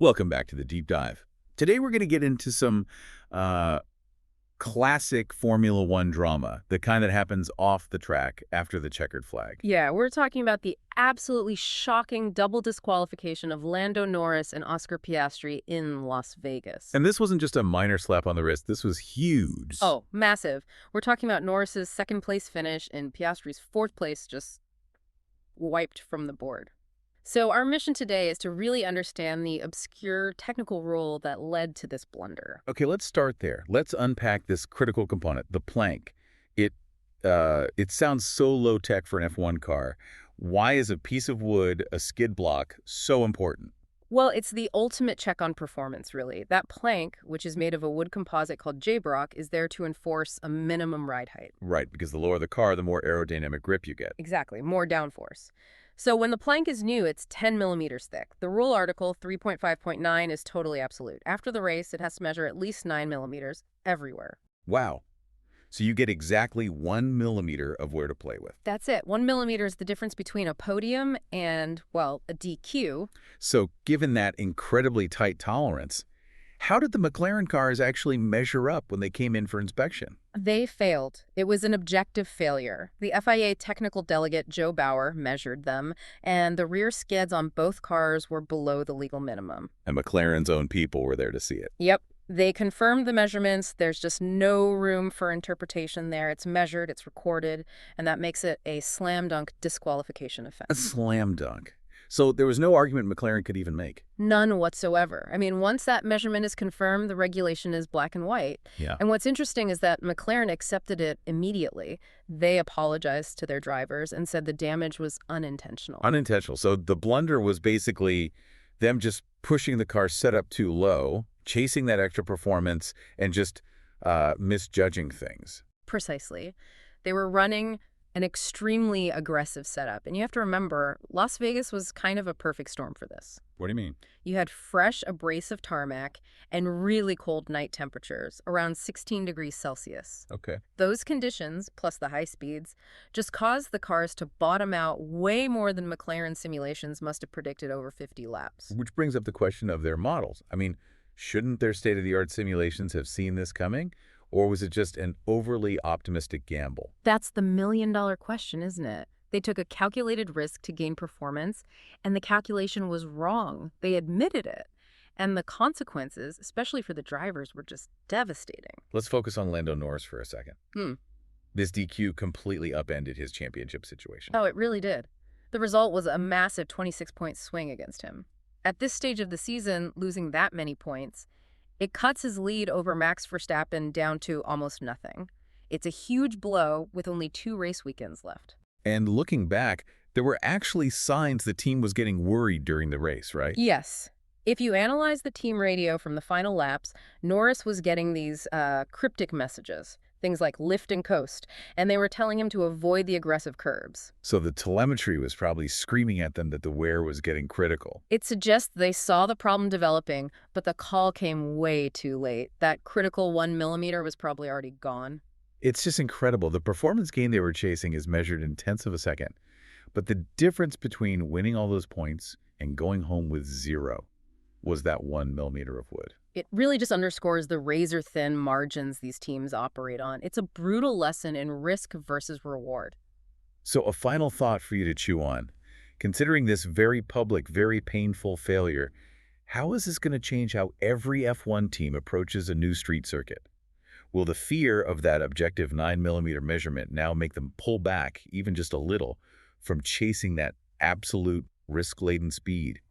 Welcome back to the Deep Dive. Today we're going to get into some uh, classic Formula One drama, the kind that happens off the track after the checkered flag. Yeah, we're talking about the absolutely shocking double disqualification of Lando Norris and Oscar Piastri in Las Vegas. And this wasn't just a minor slap on the wrist, this was huge. Oh, massive. We're talking about Norris's second place finish and Piastri's fourth place just wiped from the board. So our mission today is to really understand the obscure technical rule that led to this blunder. Okay, let's start there. Let's unpack this critical component, the plank. It sounds so low-tech for an F1 car. Why is a piece of wood, a skid block, so important? Well, it's the ultimate check on performance, really. That plank, which is made of a wood composite called J-Brock, is there to enforce a minimum ride height. Right, because the lower the car, the more aerodynamic grip you get. Exactly, more downforce. So when the plank is new, it's 10 millimeters thick. The rule article 3.5.9 is totally absolute. After the race, it has to measure at least 9 millimeters everywhere. Wow. So you get exactly 1 millimeter of where to play with. That's it. 1 millimeter is the difference between a podium and, well, a DQ. So given that incredibly tight tolerance, how did the McLaren cars actually measure up when they came in for inspection? They failed. It was an objective failure. The FIA technical delegate, Joe Bauer, measured them, and the rear skids on both cars were below the legal minimum. And McLaren's own people were there to see it. Yep. They confirmed the measurements. There's just no room for interpretation there. It's measured, it's recorded, and that makes it a slam dunk disqualification A offense. slam dunk. So there was no argument McLaren could even make. None whatsoever. I mean, once that measurement is confirmed, the regulation is black and white. Yeah. And what's interesting is that McLaren accepted it immediately. They apologized to their drivers and said the damage was unintentional. Unintentional. So the blunder was basically them just pushing the car set up too low, chasing that extra performance, and just misjudging things. Precisely. They were running an extremely aggressive setup. And you have to remember, Las Vegas was kind of a perfect storm for this. What do you mean? You had fresh, abrasive tarmac and really cold night temperatures, around 16 degrees Celsius. Okay. Those conditions, plus the high speeds, just caused the cars to bottom out way more than McLaren simulations must have predicted over 50 laps. Which brings up the question of their models. I mean, shouldn't their state-of-the-art simulations have seen this coming? Or was it just an overly optimistic gamble? That's the million-dollar question, isn't it? They took a calculated risk to gain performance, and the calculation was wrong. They admitted it. And the consequences, especially for the drivers, were just devastating. Let's focus on Lando Norris for a second. Hmm. This DQ completely upended his championship situation. Oh, it really did. The result was a massive 26-point swing against him. At this stage of the season, losing that many points, it cuts his lead over Max Verstappen down to almost nothing. It's a huge blow with only 2 race weekends left. And looking back, there were actually signs the team was getting worried during the race, right? Yes. If you analyze the team radio from the final laps, Norris was getting these cryptic messages, things like lift and coast, and they were telling him to avoid the aggressive curbs. So the telemetry was probably screaming at them that the wear was getting critical. It suggests they saw the problem developing, but the call came way too late. That critical 1 millimeter was probably already gone. It's just incredible. The performance gain they were chasing is measured in tenths of a second. But the difference between winning all those points and going home with 0 was that 1 millimeter of wood. It really just underscores the razor-thin margins these teams operate on. It's a brutal lesson in risk versus reward. So a final thought for you to chew on. Considering this very public, very painful failure, how is this going to change how every F1 team approaches a new street circuit? Will the fear of that objective 9 millimeter measurement now make them pull back, even just a little, from chasing that absolute risk-laden speed?